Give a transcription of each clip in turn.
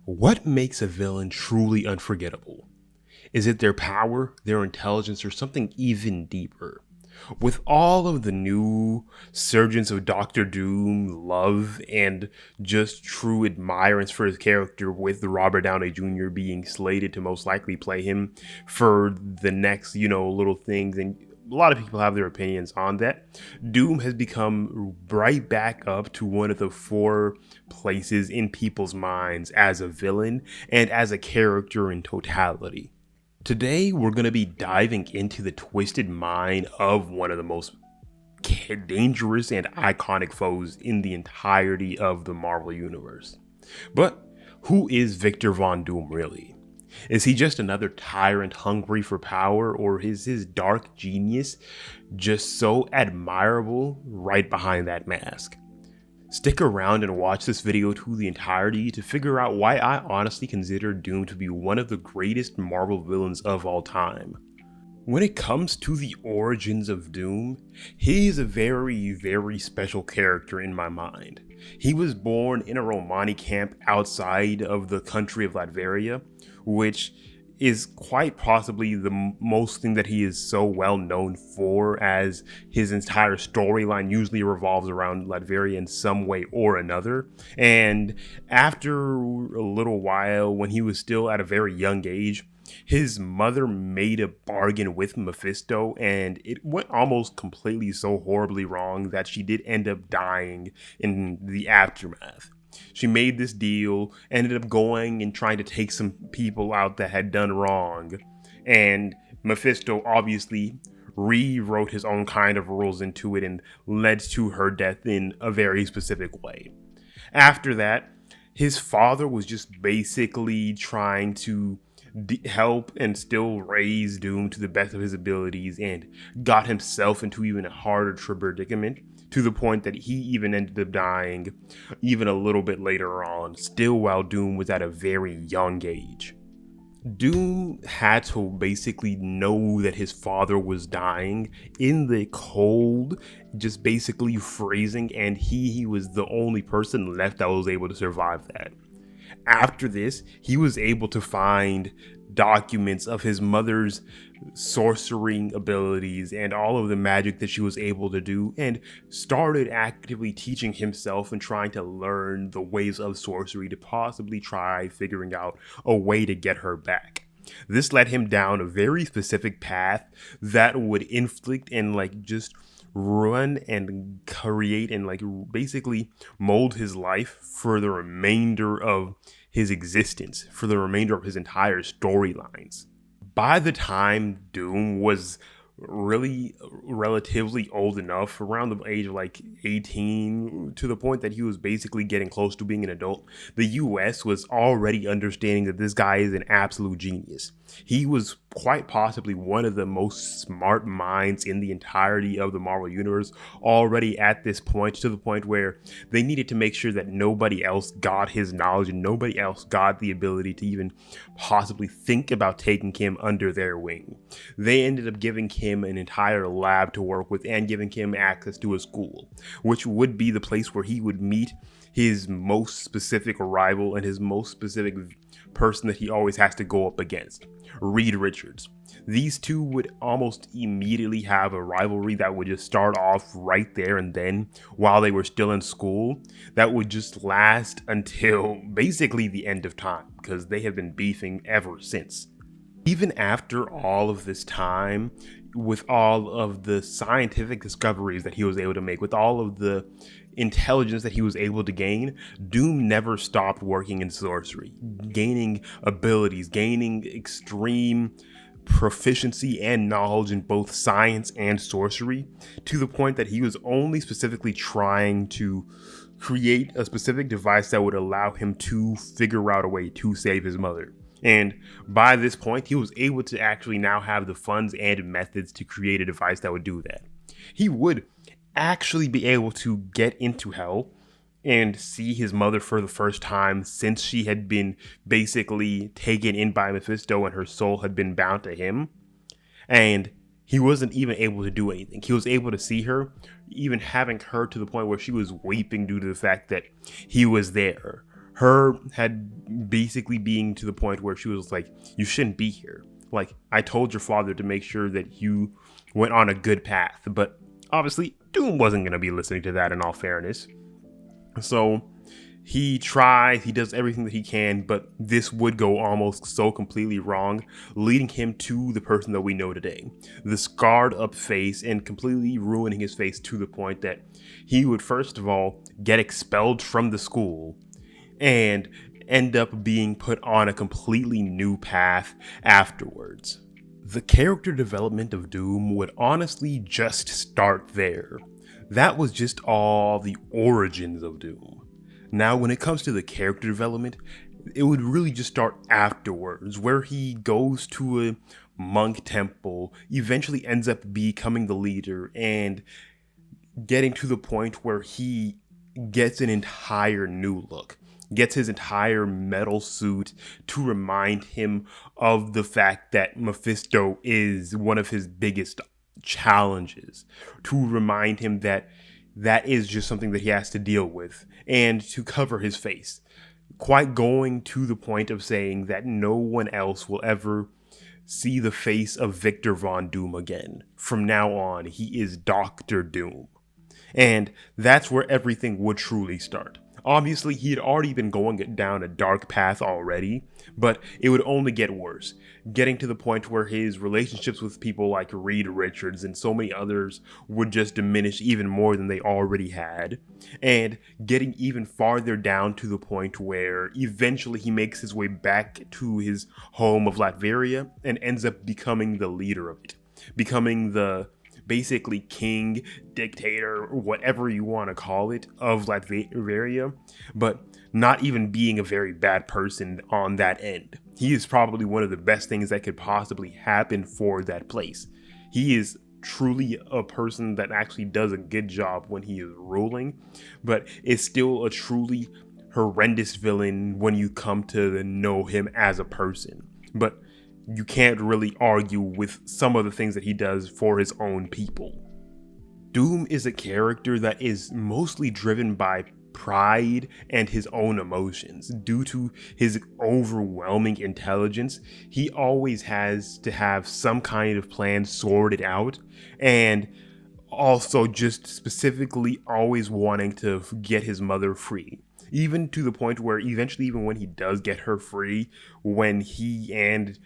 What makes a villain truly unforgettable? Is it their power, their intelligence, or something even deeper? With all of the new surgence of Doctor Doom love and just true admirance for his character, with Robert Downey Jr. being slated to most likely play him for the next, little things, and a lot of people have their opinions on that. Doom has become right back up to one of the four places in people's minds as a villain and as a character in totality. Today, we're going to be diving into the twisted mind of one of the most dangerous and iconic foes in the entirety of the Marvel Universe. But who is Victor Von Doom really? Is he just another tyrant hungry for power, or is his dark genius just so admirable right behind that mask? Stick around and watch this video to the entirety to figure out why I honestly consider Doom to be one of the greatest Marvel villains of all time. When it comes to the origins of Doom, he is a very, very special character in my mind. He was born in a Romani camp outside of the country of Latveria, which is quite possibly the most thing that he is so well known for, as his entire storyline usually revolves around Latveria in some way or another. And after a little while, when he was still at a very young age, his mother made a bargain with Mephisto, and it went almost completely so horribly wrong that she did end up dying in the aftermath. She made this deal, ended up going and trying to take some people out that had done wrong. And Mephisto obviously rewrote his own kind of rules into it and led to her death in a very specific way. After that, his father was just basically trying to help and still raise Doom to the best of his abilities, and got himself into even a harder predicament, to the point that he even ended up dying even a little bit later on, still while Doom was at a very young age. Doom had to basically know that his father was dying in the cold, just basically freezing, and he was the only person left that was able to survive that. After this, he was able to find documents of his mother's sorcering abilities and all of the magic that she was able to do, and started actively teaching himself and trying to learn the ways of sorcery to possibly try figuring out a way to get her back. This led him down a very specific path that would inflict and just run and create and basically mold his life for the remainder of his existence, for the remainder of his entire storylines. By the time Doom was really relatively old enough, around the age of 18, to the point that he was basically getting close to being an adult, the US was already understanding that this guy is an absolute genius. He was quite possibly one of the most smart minds in the entirety of the Marvel Universe already at this point, to the point where they needed to make sure that nobody else got his knowledge and nobody else got the ability to even possibly think about taking him under their wing. They ended up giving him an entire lab to work with and giving him access to a school, which would be the place where he would meet his most specific rival and his most specific person that he always has to go up against, Reed Richards. These two would almost immediately have a rivalry that would just start off right there and then while they were still in school, that would just last until basically the end of time, because they have been beefing ever since. Even after all of this time, with all of the scientific discoveries that he was able to make, with all of the intelligence that he was able to gain, Doom never stopped working in sorcery, gaining abilities, gaining extreme proficiency and knowledge in both science and sorcery, to the point that he was only specifically trying to create a specific device that would allow him to figure out a way to save his mother. And by this point, he was able to actually now have the funds and methods to create a device that would do that. He would actually be able to get into hell and see his mother for the first time since she had been basically taken in by Mephisto and her soul had been bound to him. And he wasn't even able to do anything. He was able to see her, even having her to the point where she was weeping due to the fact that he was there. Her had basically being to the point where she was like, you shouldn't be here. Like, I told your father to make sure that you went on a good path, but obviously Doom wasn't going to be listening to that in all fairness. So he tries, he does everything that he can, but this would go almost so completely wrong, leading him to the person that we know today. The scarred up face, and completely ruining his face to the point that he would first of all get expelled from the school and end up being put on a completely new path afterwards. The character development of Doom would honestly just start there. That was just all the origins of Doom. Now, when it comes to the character development, it would really just start afterwards, where he goes to a monk temple, eventually ends up becoming the leader, and getting to the point where he gets an entire new look, gets his entire metal suit to remind him of the fact that Mephisto is one of his biggest challenges, to remind him that that is just something that he has to deal with, and to cover his face. Quite going to the point of saying that no one else will ever see the face of Victor Von Doom again. From now on, he is Dr. Doom. And that's where everything would truly start. Obviously, he had already been going down a dark path already, but it would only get worse, getting to the point where his relationships with people like Reed Richards and so many others would just diminish even more than they already had, and getting even farther down to the point where eventually he makes his way back to his home of Latveria and ends up becoming the leader of it, becoming the basically king, dictator, whatever you want to call it, of Latveria, but not even being a very bad person on that end. He is probably one of the best things that could possibly happen for that place. He is truly a person that actually does a good job when he is ruling, but is still a truly horrendous villain when you come to know him as a person. But you can't really argue with some of the things that he does for his own people. Doom is a character that is mostly driven by pride and his own emotions. Due to his overwhelming intelligence, he always has to have some kind of plan sorted out, and also just specifically always wanting to get his mother free. Even to the point where eventually, even when he does get her free, when he and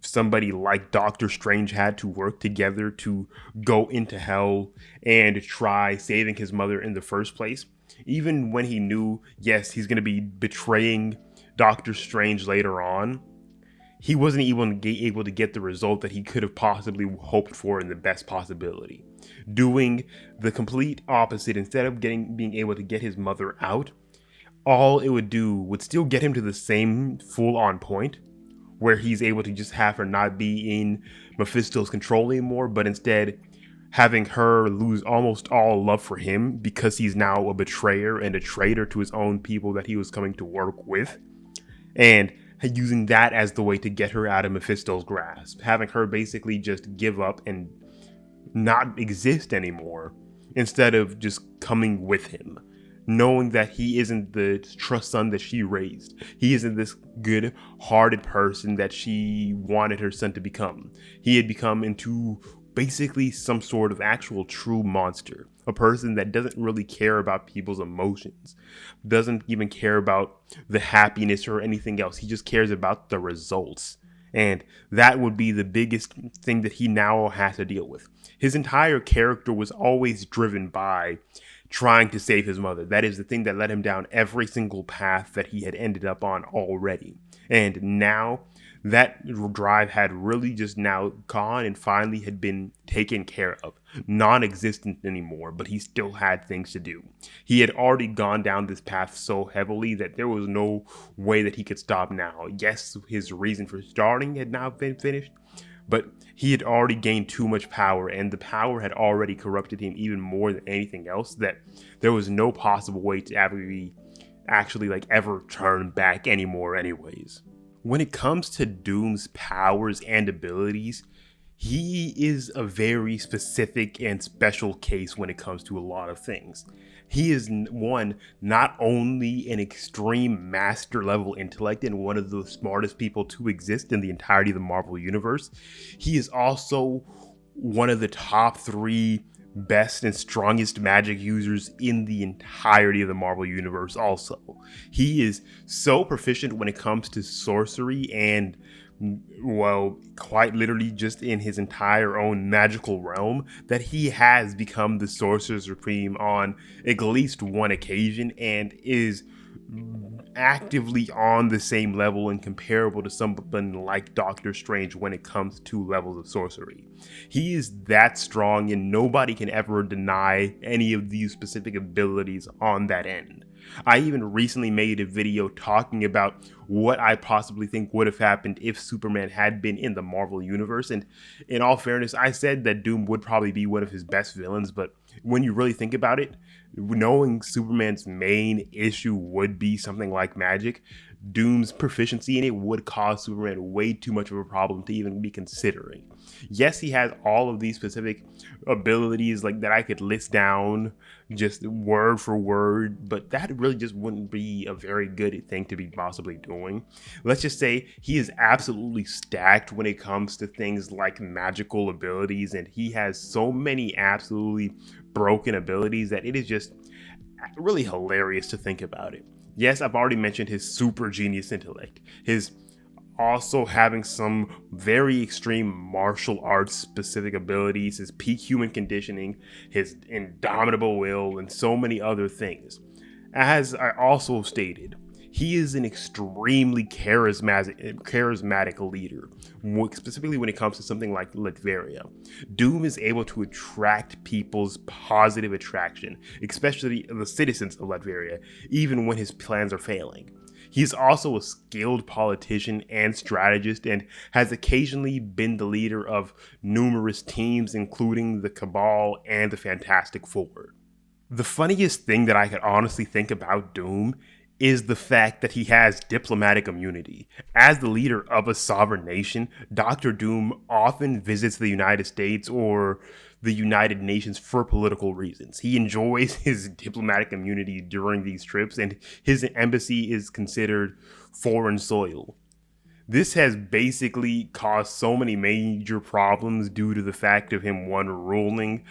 somebody like Doctor Strange had to work together to go into hell and try saving his mother in the first place. Even when he knew, yes, he's going to be betraying Doctor Strange later on, he wasn't even able to get the result that he could have possibly hoped for in the best possibility. Doing the complete opposite, instead of being able to get his mother out, all it would do would still get him to the same full-on point, where he's able to just have her not be in Mephisto's control anymore, but instead having her lose almost all love for him because he's now a betrayer and a traitor to his own people that he was coming to work with, and using that as the way to get her out of Mephisto's grasp, having her basically just give up and not exist anymore instead of just coming with him, knowing that he isn't the trust son that she raised. He isn't this good-hearted person that she wanted her son to become. He had become into basically some sort of actual true monster, a person that doesn't really care about people's emotions, doesn't even care about the happiness or anything else. He just cares about the results. And that would be the biggest thing that he now has to deal with. His entire character was always driven by trying to save his mother. That is the thing that led him down every single path that he had ended up on already. And now that drive had really just now gone and finally had been taken care of, non-existent anymore, but he still had things to do. He had already gone down this path so heavily that there was no way that he could stop now. Yes, his reason for starting had now been finished, but he had already gained too much power, and the power had already corrupted him even more than anything else, that there was no possible way to actually ever turn back anymore anyways. When it comes to Doom's powers and abilities, He is a very specific and special case when it comes to a lot of things. He is one, not only an extreme master level intellect and one of the smartest people to exist in the entirety of the Marvel Universe, he is also one of the top three best and strongest magic users in the entirety of the Marvel Universe also. He is so proficient when it comes to sorcery and, well, quite literally just in his entire own magical realm, that he has become the Sorcerer Supreme on at least one occasion and is actively on the same level and comparable to someone like Doctor Strange when it comes to levels of sorcery. He is that strong and nobody can ever deny any of these specific abilities on that end. I even recently made a video talking about what I possibly think would have happened if Superman had been in the Marvel Universe, and in all fairness, I said that Doom would probably be one of his best villains, but when you really think about it, knowing Superman's main issue would be something like magic, Doom's proficiency in it would cause Superman way too much of a problem to even be considering. Yes, he has all of these specific abilities like that I could list down just word for word, but that really just wouldn't be a very good thing to be possibly doing. Let's just say he is absolutely stacked when it comes to things like magical abilities, and he has so many absolutely broken abilities that it is just really hilarious to think about it. Yes, I've already mentioned his super genius intellect, his also having some very extreme martial arts specific abilities, his peak human conditioning, his indomitable will, and so many other things. As I also stated, he is an extremely charismatic leader, specifically when it comes to something like Latveria. Doom is able to attract people's positive attraction, especially the citizens of Latveria, even when his plans are failing. He's also a skilled politician and strategist and has occasionally been the leader of numerous teams, including the Cabal and the Fantastic Four. The funniest thing that I could honestly think about Doom is the fact that he has diplomatic immunity. As the leader of a sovereign nation, Doctor Doom often visits the United States or the United Nations for political reasons. He enjoys his diplomatic immunity during these trips, and his embassy is considered foreign soil. This has basically caused so many major problems due to the fact of him, one, ruling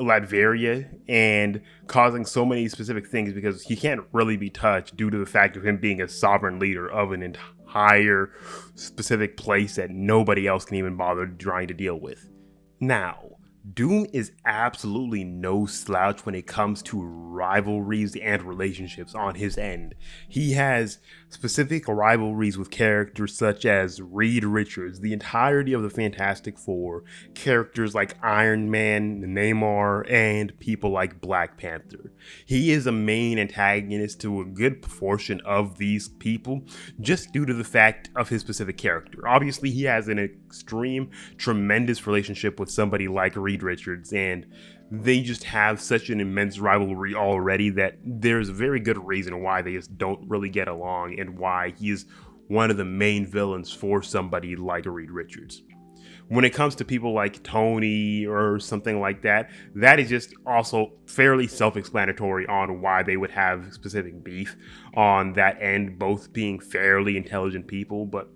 Latveria and causing so many specific things because he can't really be touched due to the fact of him being a sovereign leader of an entire specific place that nobody else can even bother trying to deal with. Now, Doom is absolutely no slouch when it comes to rivalries and relationships on his end. He has specific rivalries with characters such as Reed Richards, the entirety of the Fantastic Four, characters like Iron Man, Namor, and people like Black Panther. He is a main antagonist to a good portion of these people just due to the fact of his specific character. Obviously, he has an extreme, tremendous relationship with somebody like Reed Richards, and they just have such an immense rivalry already that there's a very good reason why they just don't really get along and why he's one of the main villains for somebody like Reed Richards. When it comes to people like Tony or something like that, that is just also fairly self-explanatory on why they would have specific beef on that end, both being fairly intelligent people. But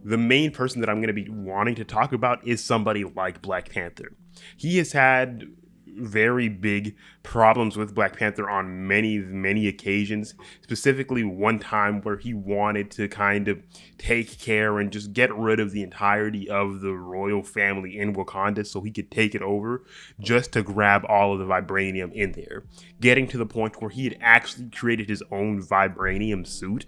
the main person that I'm going to be wanting to talk about is somebody like Black Panther. He has had very big problems with Black Panther on many occasions, specifically one time where he wanted to kind of take care and just get rid of the entirety of the royal family in Wakanda so he could take it over just to grab all of the vibranium in there, getting to the point where he had actually created his own vibranium suit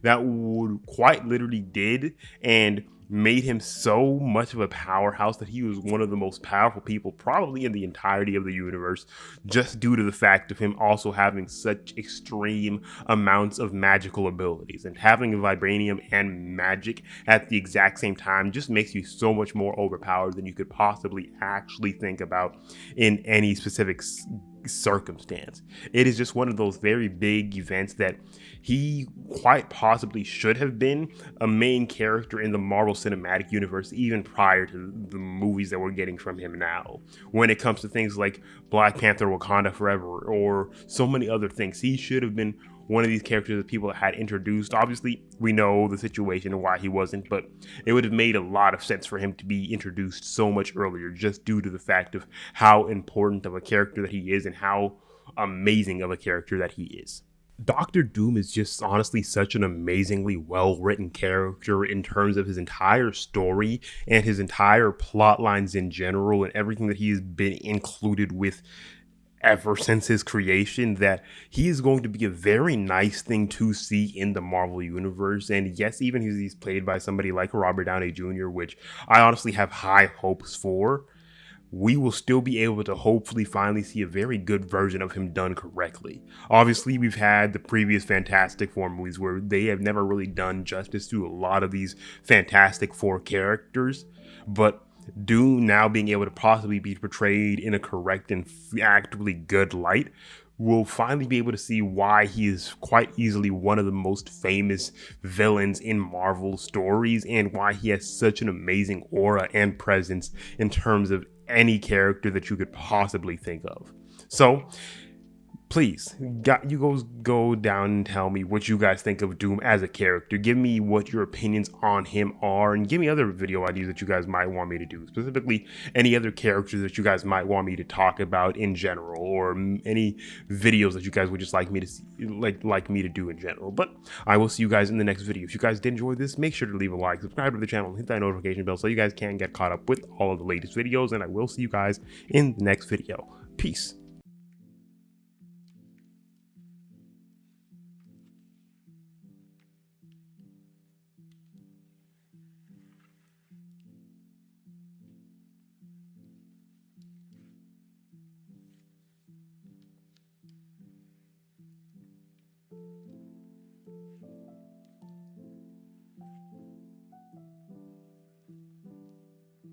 that would quite literally did and made him so much of a powerhouse that he was one of the most powerful people probably in the entirety of the universe, just due to the fact of him also having such extreme amounts of magical abilities. And having a vibranium and magic at the exact same time just makes you so much more overpowered than you could possibly actually think about in any specific circumstance. It is just one of those very big events that he quite possibly should have been a main character in the Marvel Cinematic Universe even prior to the movies that we're getting from him now. When it comes to things like Black Panther Wakanda Forever or so many other things, he should have been one of these characters that people had introduced. Obviously, we know the situation and why he wasn't, but it would have made a lot of sense for him to be introduced so much earlier, just due to the fact of how important of a character that he is and how amazing of a character that he is. Doctor Doom is just honestly such an amazingly well-written character in terms of his entire story and his entire plot lines in general and everything that he has been included with ever since his creation, that he is going to be a very nice thing to see in the Marvel Universe. And yes, even he's played by somebody like Robert Downey Jr., which I honestly have high hopes for, we will still be able to hopefully finally see a very good version of him done correctly. Obviously, we've had the previous Fantastic Four movies where they have never really done justice to a lot of these Fantastic Four characters, but Doom now being able to possibly be portrayed in a correct and actively good light, we'll finally be able to see why he is quite easily one of the most famous villains in Marvel stories and why he has such an amazing aura and presence in terms of any character that you could possibly think of. So please, you guys go down and tell me what you guys think of Doom as a character. Give me what your opinions on him are, and give me other video ideas that you guys might want me to do. Specifically, any other characters that you guys might want me to talk about in general, or any videos that you guys would just like me to see, like me to do in general. But I will see you guys in the next video. If you guys did enjoy this, make sure to leave a like, subscribe to the channel, and hit that notification bell so you guys can get caught up with all of the latest videos. And I will see you guys in the next video. Peace.